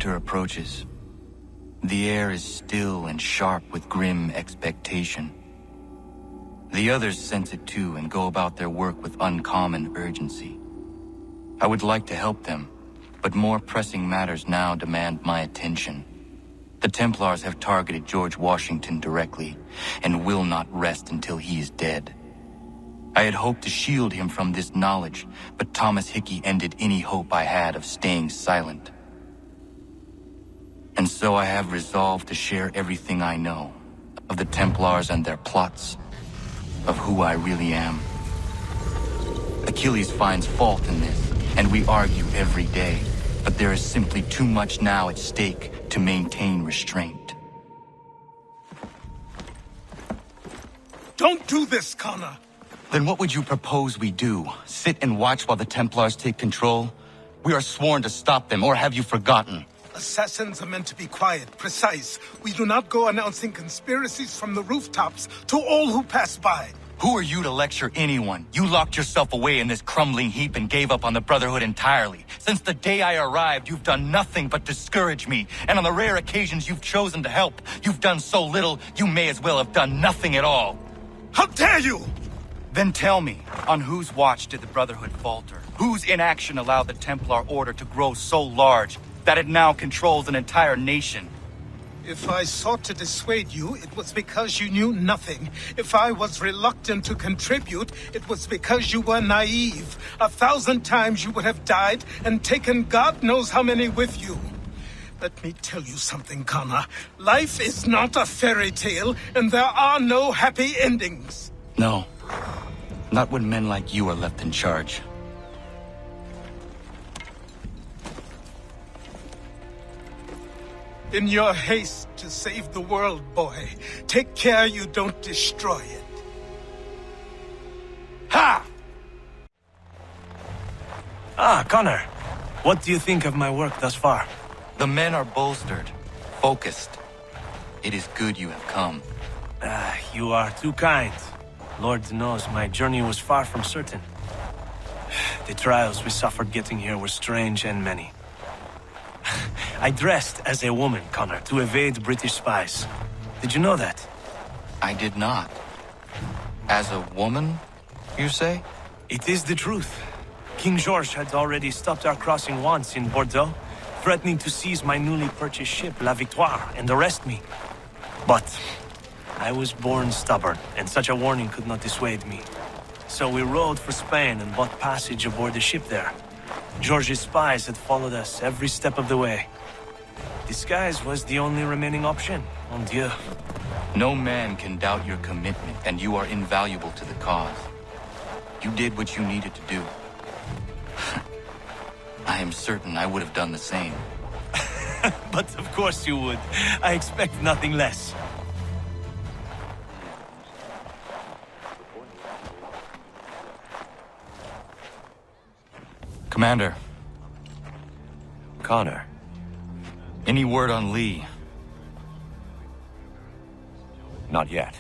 winter approaches. The air is still and sharp with grim expectation. The others sense it too and go about their work with uncommon urgency. I would like to help them, but more pressing matters now demand my attention. The Templars have targeted George Washington directly, and will not rest until he is dead. I had hoped to shield him from this knowledge, but Thomas Hickey ended any hope I had of staying silent. And so I have resolved to share everything I know, of the Templars and their plots, of who I really am. Achilles finds fault in this, and we argue every day, but there is simply too much now at stake to maintain restraint. Don't do this, Conor! Then what would you propose we do? Sit and watch while the Templars take control? We are sworn to stop them, or have you forgotten? Assassins are meant to be quiet, precise. We do not go announcing conspiracies from the rooftops to all who pass by. Who are you to lecture anyone? You locked yourself away in this crumbling heap and gave up on the Brotherhood entirely. Since the day I arrived, you've done nothing but discourage me. And on the rare occasions you've chosen to help, you've done so little, you may as well have done nothing at all. How dare you! Then tell me, on whose watch did the Brotherhood falter? Whose inaction allowed the Templar Order to grow so large that it now controls an entire nation? If I sought to dissuade you, it was because you knew nothing. If I was reluctant to contribute, it was because you were naive. 1,000 times you would have died and taken God knows how many with you. Let me tell you something, Conor. Life is not a fairy tale, and there are no happy endings. No. Not when men like you are left in charge. In your haste to save the world, boy, take care you don't destroy it. Ha! Ah, Conor. What do you think of my work thus far? The men are bolstered, focused. It is good you have come. You are too kind. Lord knows my journey was far from certain. The trials we suffered getting here were strange and many. I dressed as a woman, Conor, to evade British spies. Did you know that? I did not. As a woman, you say? It is the truth. King George had already stopped our crossing once in Bordeaux, threatening to seize my newly purchased ship, La Victoire, and arrest me. But I was born stubborn, and such a warning could not dissuade me. So we rode for Spain and bought passage aboard the ship there. George's spies had followed us every step of the way. Disguise was the only remaining option, mon Dieu. No man can doubt your commitment, and you are invaluable to the cause. You did what you needed to do. I am certain I would have done the same. But of course you would. I expect nothing less. Commander. Conor. Any word on Lee? Not yet.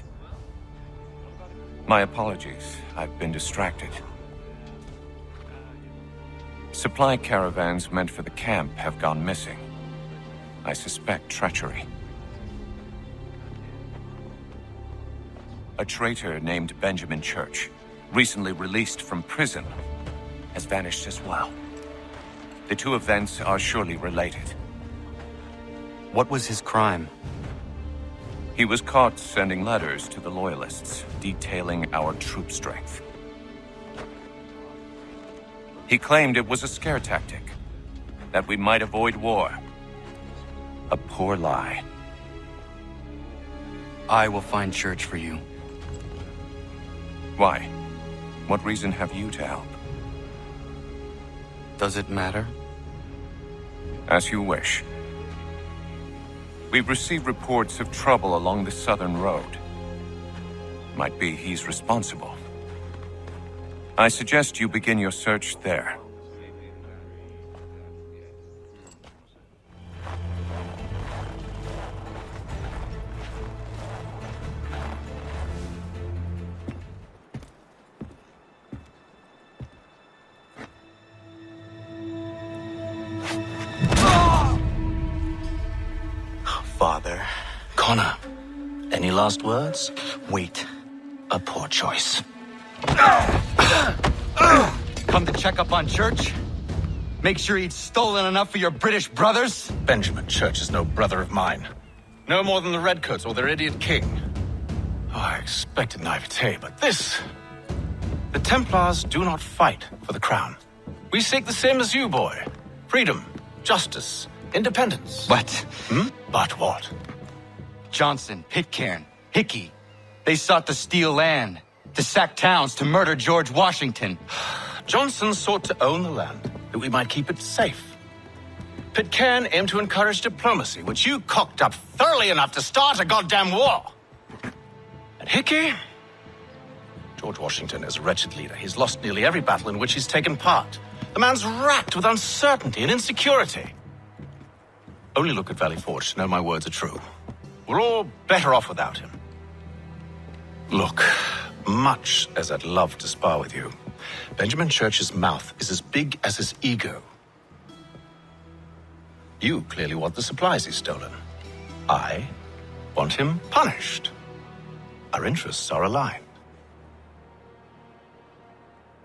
My apologies. I've been distracted. Supply caravans meant for the camp have gone missing. I suspect treachery. A traitor named Benjamin Chёrch, recently released from prison, has vanished as well. The two events are surely related. What was his crime? He was caught sending letters to the Loyalists, detailing our troop strength. He claimed it was a scare tactic, that we might avoid war. A poor lie. I will find Church for you. Why? What reason have you to help? Does it matter? As you wish. We've received reports of trouble along the southern road. Might be he's responsible. I suggest you begin your search there. last words? Wait. A poor choice. Come to check up on Church? Make sure he'd stolen enough for your British brothers? Benjamin Church is no brother of mine. No more than the Redcoats or their idiot king. Oh, I expected naivete, but this... The Templars do not fight for the crown. We seek the same as you, boy. Freedom, justice, independence. But... But what? Johnson, Pitcairn, Hickey, they sought to steal land, to sack towns, to murder George Washington. Johnson sought to own the land, that we might keep it safe. Pitcairn aimed to encourage diplomacy, which you cocked up thoroughly enough to start a goddamn war. And Hickey? George Washington is a wretched leader. He's lost nearly every battle in which he's taken part. The man's racked with uncertainty and insecurity. Only look at Valley Forge to know my words are true. We're all better off without him. Look, much as I'd love to spar with you, Benjamin Church's mouth is as big as his ego. You clearly want the supplies he's stolen. I want him punished. Our interests are aligned.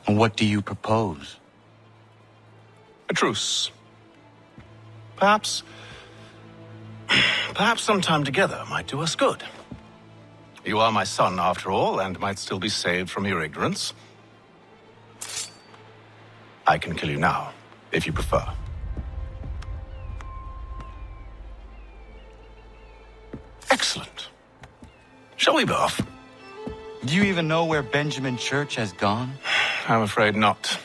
What do you propose? A truce. Perhaps some time together might do us good. You are my son, after all, and might still be saved from your ignorance. I can kill you now, if you prefer. Excellent. Shall we be off? Do you even know where Benjamin Church has gone? I'm afraid not.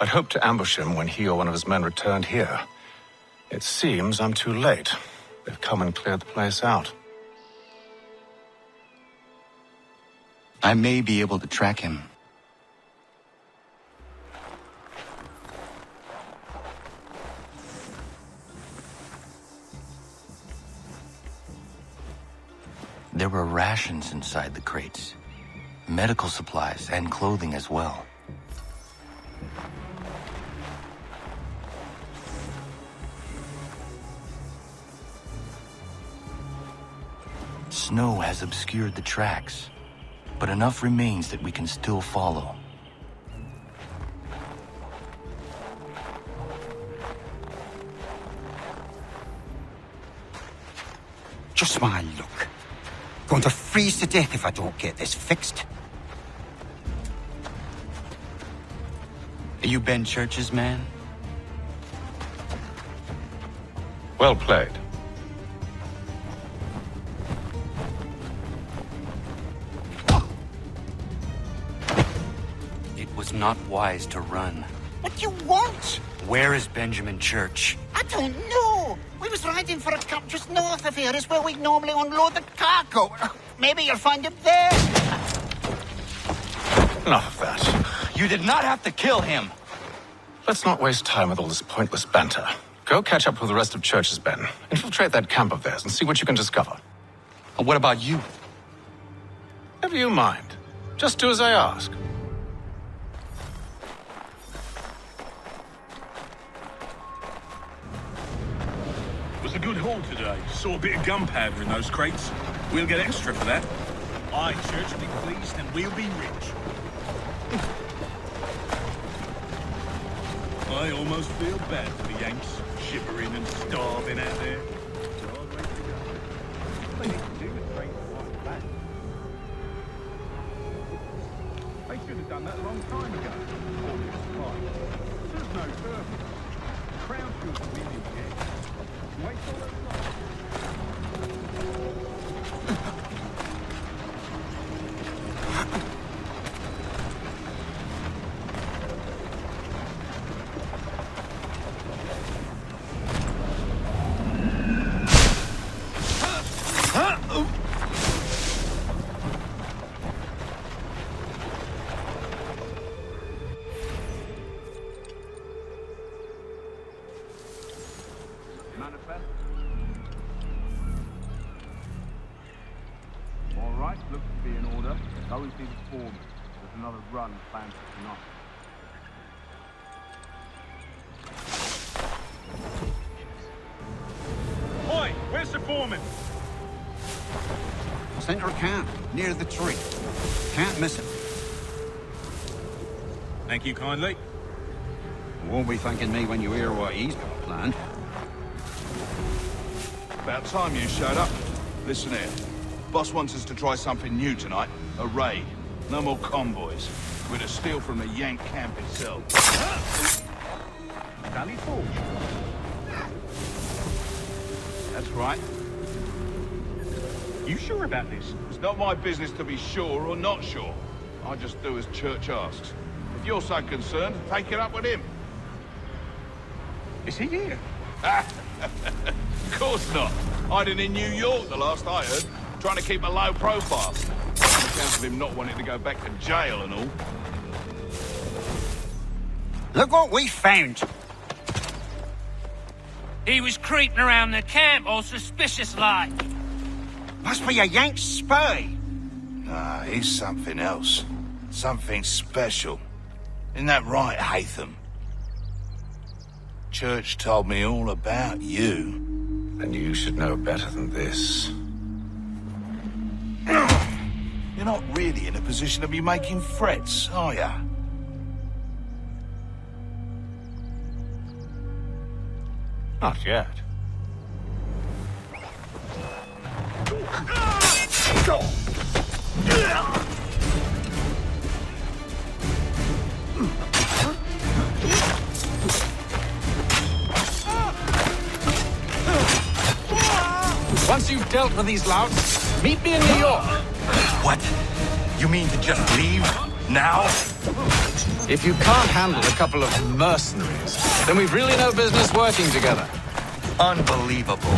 I'd hoped to ambush him when he or one of his men returned here. It seems I'm too late. They've come and cleared the place out. I may be able to track him. There were rations inside the crates, medical supplies and clothing as well. Snow has obscured the tracks, but enough remains that we can still follow. Just my luck. Going to freeze to death if I don't get this fixed. Are you Ben Church's man? Well played. It was not wise to run. What do you want? Where is Benjamin Church? I don't know. We was riding for a camp just north of here. Is where we normally unload the cargo. Maybe you'll find him there. Enough of that. You did not have to kill him. Let's not waste time with all this pointless banter. Go catch up with the rest of Church's men. Infiltrate that camp of theirs and see what you can discover. And what about you? Never you mind. Just do as I ask. It was a good haul today. Saw a bit of gunpowder in those crates. We'll get extra for that. Aye, Church will be pleased and we'll be rich. I almost feel bad for the Yanks, shivering and starving out there. They need to do the train right back. They should have done that a long time ago. Or just fine. There's no purpose. The crown should have been in here. Wait till they're run planned for tonight. Oi, where's the foreman? center camp, near the tree. Can't miss it. Thank you kindly. Won't be thanking me when you hear what he's got planned. About time you showed up. Listen here. Boss wants us to try something new tonight. A raid. No more convoys. We're to steal from the Yank camp itself. Valley Forge. That's right. You sure about this? It's not my business to be sure or not sure. I just do as Church asks. If you're so concerned, take it up with him. Is he here? Of course not. Hiding in New York, the last I heard. Trying to keep a low profile. On account of him not wanting to go back to jail and all. Look what we found! He was creeping around the camp all suspicious-like. Must be a Yank spy! Nah, he's something else. Something special. Isn't that right, Hatham? Church told me all about you. And you should know better than this. You're not really in a position to be making threats, are ya? Not yet. Once you've dealt with these louts, meet me in New York. What? You mean to just leave? Now? If you can't handle a couple of mercenaries, then we've really no business working together. Unbelievable.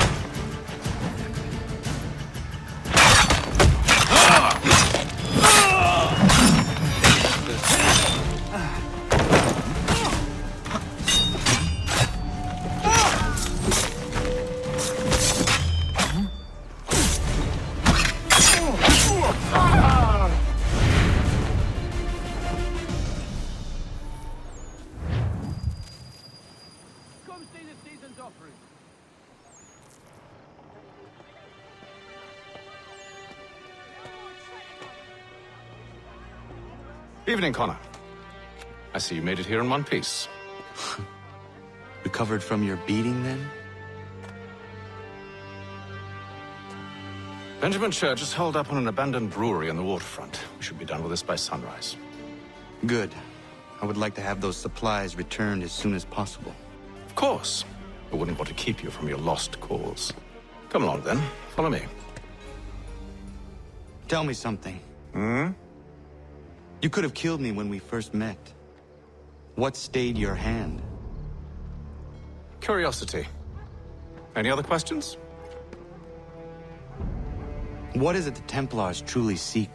Evening, Connor. I see you made it here in one piece. Recovered from your beating, then? Benjamin Church is holed up on an abandoned brewery on the waterfront. We should be done with this by sunrise. Good. I would like to have those supplies returned as soon as possible. Of course. I wouldn't want to keep you from your lost cause. Come along, then. Follow me. Tell me something. You could have killed me when we first met. What stayed your hand? Curiosity. Any other questions? What is it the Templars truly seek?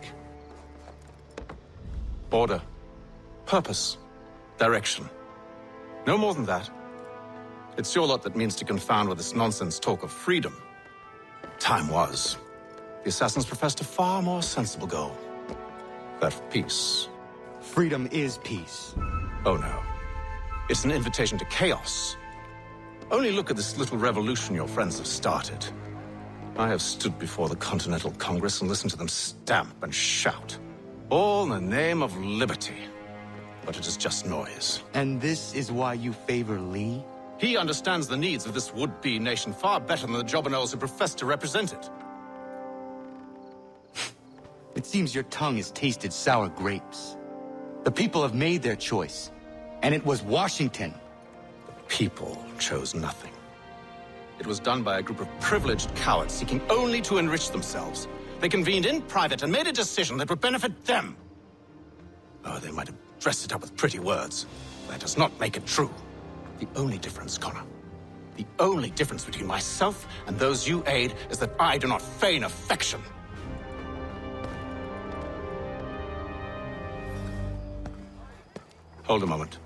Order. Purpose. Direction. No more than that. It's your lot that means to confound with this nonsense talk of freedom. Time was. The assassins professed a far more sensible goal. That of peace. Freedom is peace. Oh no. It's an invitation to chaos. Only look at this little revolution your friends have started. I have stood before the Continental Congress and listened to them stamp and shout. All in the name of liberty. But it is just noise. And this is why you favor Lee? He understands the needs of this would-be nation far better than the jobberknolls who profess to represent it. It seems your tongue has tasted sour grapes. The people have made their choice, and it was Washington. The people chose nothing. It was done by a group of privileged cowards seeking only to enrich themselves. They convened in private and made a decision that would benefit them. Oh, they might have dressed it up with pretty words. That does not make it true. The only difference, Connor, the only difference between myself and those you aid is that I do not feign affection. Hold a moment.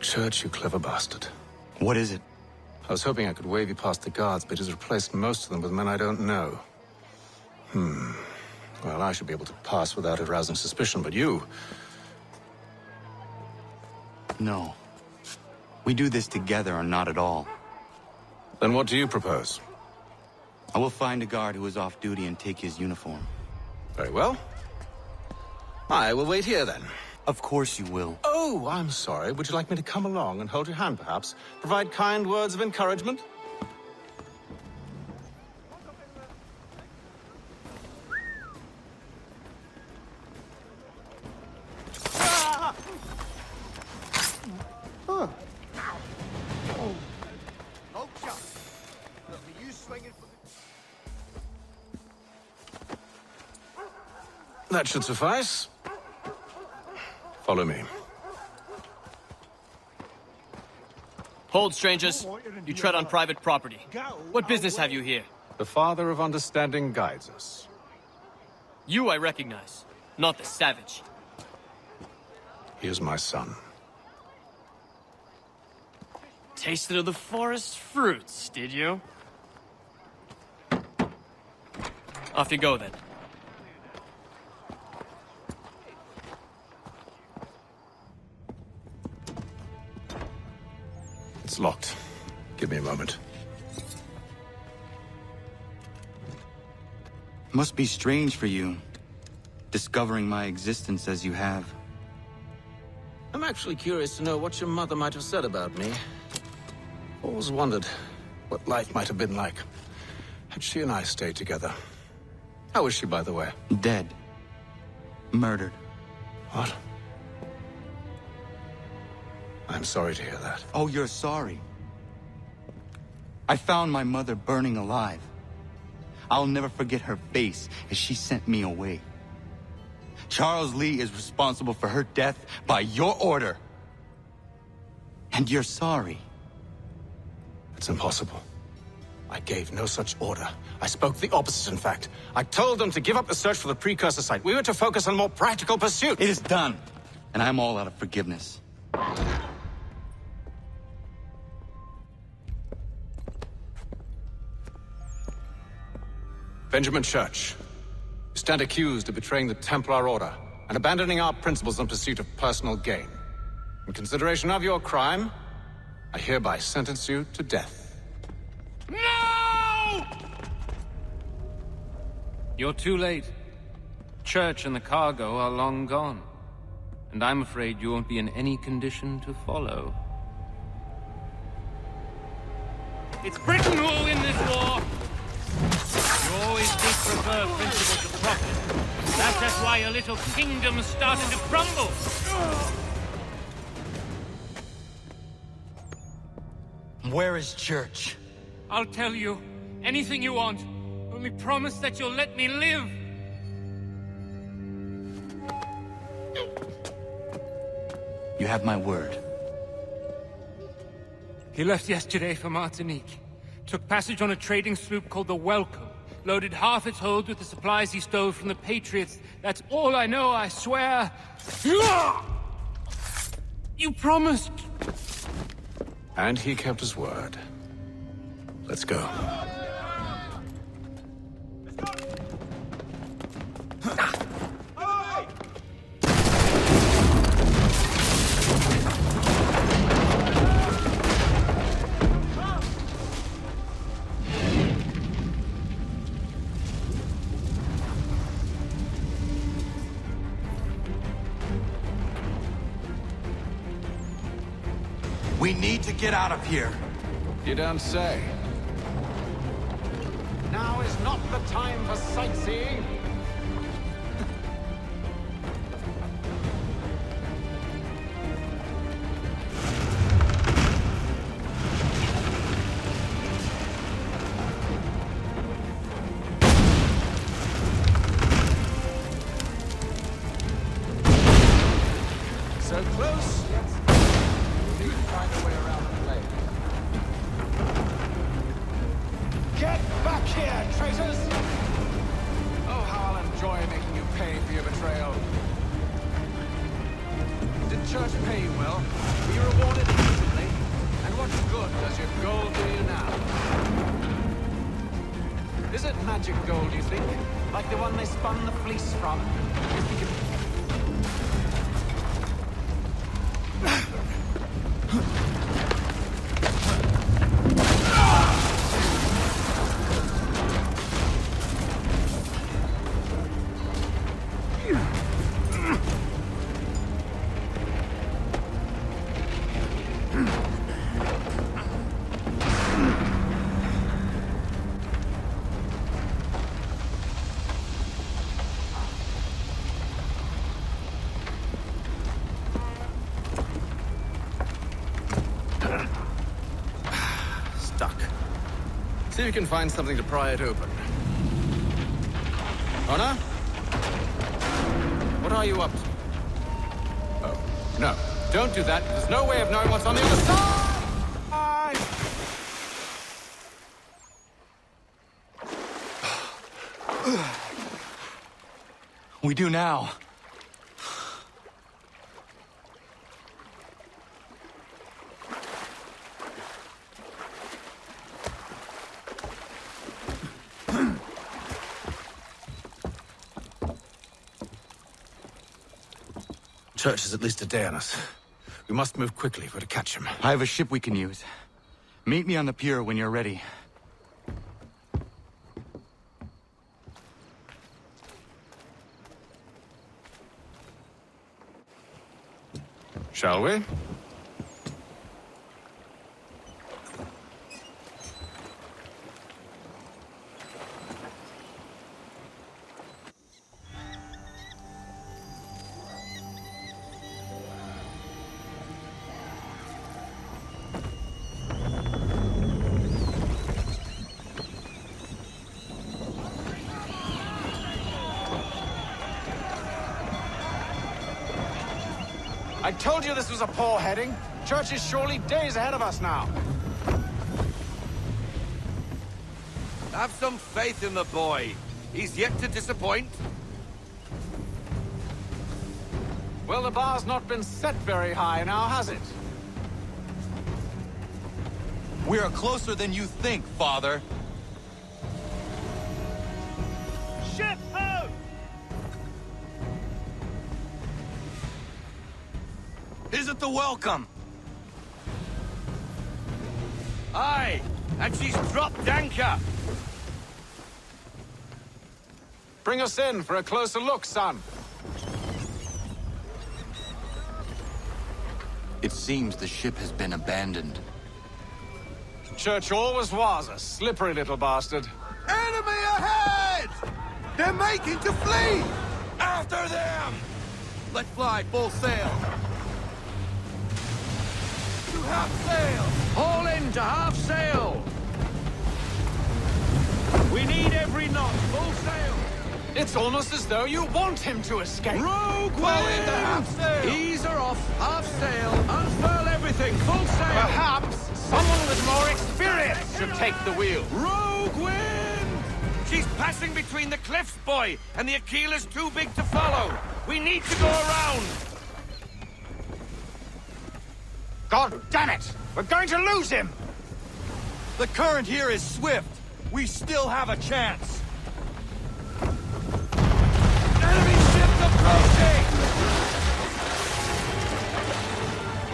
Church, you clever bastard. What is it? I was hoping I could wave you past the guards, but he's replaced most of them with men I don't know. Well, I should be able to pass without arousing suspicion, but you... No. We do this together or not at all. Then what do you propose? I will find a guard who is off duty and take his uniform. Very well. I will wait here then. Of course you will. Oh, I'm sorry. Would you like me to come along and hold your hand, perhaps? Provide kind words of encouragement? That should suffice. Follow me. Hold, strangers. You tread on private property. What business have you here? The Father of Understanding guides us. You I recognize, not the savage. He is my son. Tasted of the forest fruits, did you? Off you go, then. It's locked. Give me a moment. Must be strange for you, discovering my existence as you have. I'm actually curious to know what your mother might have said about me. Always wondered what life might have been like had she and I stayed together. How is she, by the way? Dead. Murdered. What? I'm sorry to hear that. Oh, you're sorry. I found my mother burning alive. I'll never forget her face as she sent me away. Charles Lee is responsible for her death by your order. And you're sorry. It's impossible. I gave no such order. I spoke the opposite, in fact. I told them to give up the search for the precursor site. We were to focus on more practical pursuit. It is done. And I'm all out of forgiveness. Benjamin Church, you stand accused of betraying the Templar Order and abandoning our principles in pursuit of personal gain. In consideration of your crime, I hereby sentence you to death. No! You're too late. Church and the cargo are long gone. And I'm afraid you won't be in any condition to follow. It's Britain who will win this war! You always did prefer principles of profit. That's just why your little kingdom started to crumble. Where is Church? I'll tell you. Anything you want. Only promise that you'll let me live. You have my word. He left yesterday for Martinique. Took passage on a trading sloop called the Welcome. Loaded half its hold with the supplies he stole from the Patriots. That's all I know, I swear. You promised. And he kept his word. Let's go. We need to get out of here. You don't say. Now is not the time for sightseeing. So close, yet we need to find a way around the lake. Get back here, traitors! Oh, how I'll enjoy making you pay for your betrayal. Did Church pay you well? Were you rewarded instantly? And what good does your gold do you now? Is it magic gold, you think? Like the one they spun the fleece from? You think it... can find something to pry it open. Conor? What are you up to? Oh, no. Don't do that. There's no way of knowing what's on the other side! We do now. Church is at least a day on us. We must move quickly if we're to catch him. I have a ship we can use. Meet me on the pier when you're ready. Shall we? I told you this was a poor heading. Church is surely days ahead of us now. Have some faith in the boy. He's yet to disappoint. Well, the bar's not been set very high now, has it? We are closer than you think, Father. Ship out! Is it the welcome? Aye, and she's dropped anchor. Bring us in for a closer look, son. It seems the ship has been abandoned. Church always was a slippery little bastard. Enemy ahead! They're making to flee! After them! Let fly full sail. To half sail! Haul in to half sail. We need every knot, full sail. It's almost as though you want him to escape. Rogue Well into half sail! Ease her off, half sail, unfurl everything, full sail. Perhaps someone with more experience should take the wheel. Rogue wind! She's passing between the cliffs, boy, and the Aquilah's too big to follow. We need to go around. God damn it! We're going to lose him! The current here is swift. We still have a chance. Enemy ships approaching!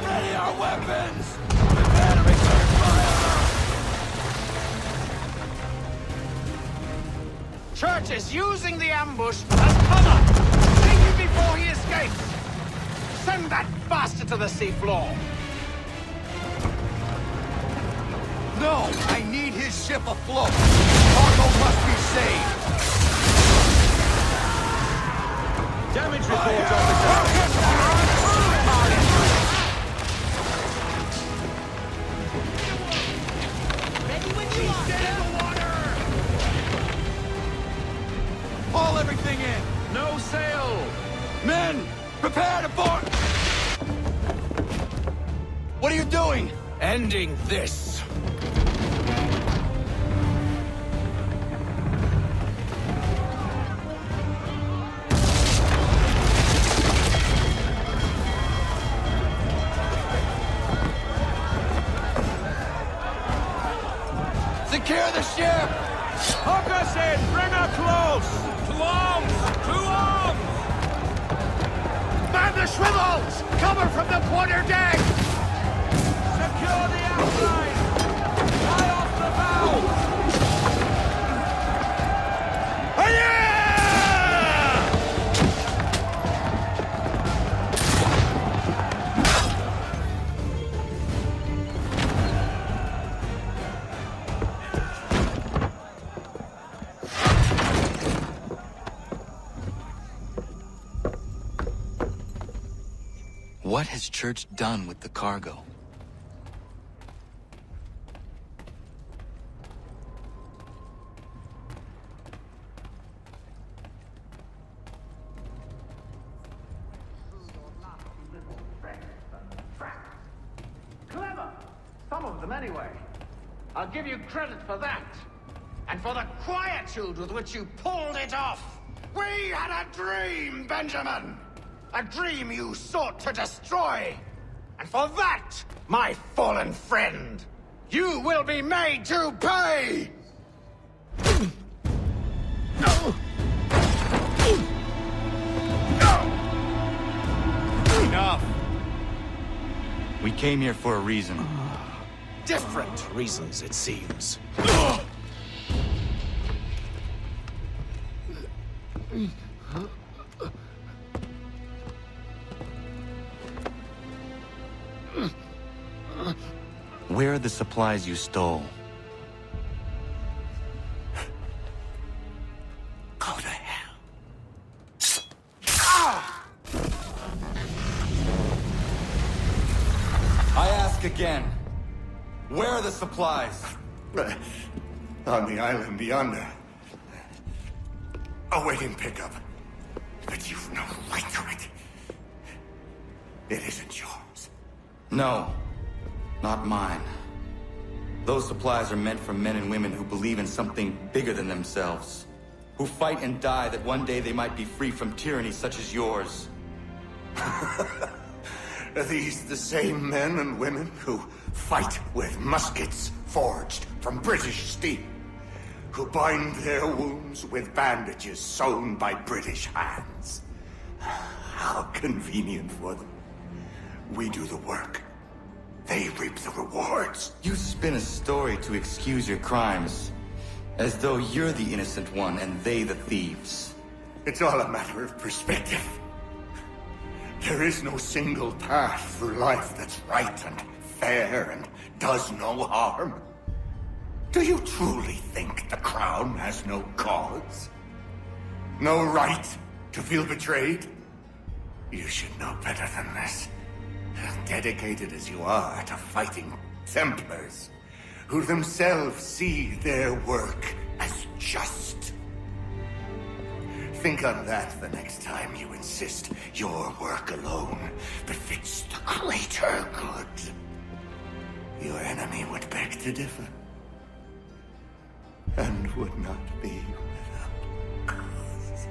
Ready our weapons! Prepare to return fire! Church is using the ambush as cover! Take him before he escapes! Send that bastard to the seafloor! No! I need his ship afloat! Cargo must be saved! Damage report, officer. Haul everything in! No sail. Men! Prepare to board! What are you doing? Ending this! Secure the ship! Hook us in! Bring her close! To arms! To arms! Man the swivels! Cover from the quarter deck! Secure the outline! Fly off the bow! What has Church done with the cargo? Anyway, I'll give you credit for that. And for the quietude with which you pulled it off. We had a dream, Benjamin! A dream you sought to destroy. And for that, my fallen friend, you will be made to pay! Enough! We came here for a reason. Different reasons, it seems. Where are the supplies you stole? Go to hell. I ask again. Where are the supplies? On the island yonder. Awaiting pickup. But you've no right to it. It isn't yours. No. Not mine. Those supplies are meant for men and women who believe in something bigger than themselves. Who fight and die that one day they might be free from tyranny such as yours. Are these the same men and women who fight with muskets forged from British steel? Who bind their wounds with bandages sewn by British hands? How convenient for them. We do the work. They reap the rewards. You spin a story to excuse your crimes. As though you're the innocent one and they the thieves. It's all a matter of perspective. There is no single path through life that's right and fair and does no harm. Do you truly think the Crown has no cause? No right to feel betrayed? You should know better than this. Dedicated as you are to fighting Templars, who themselves see their work as just. Think on that the next time you insist your work alone befits the greater good. Your enemy would beg to differ, and would not be without cause.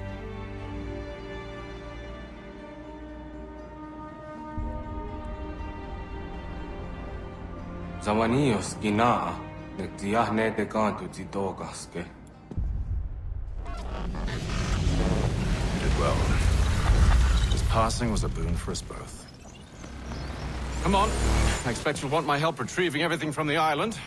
Zawanios gina netiahne de canto zitogaske. You did well. His passing was a boon for us both. Come on. I expect you'll want my help retrieving everything from the island.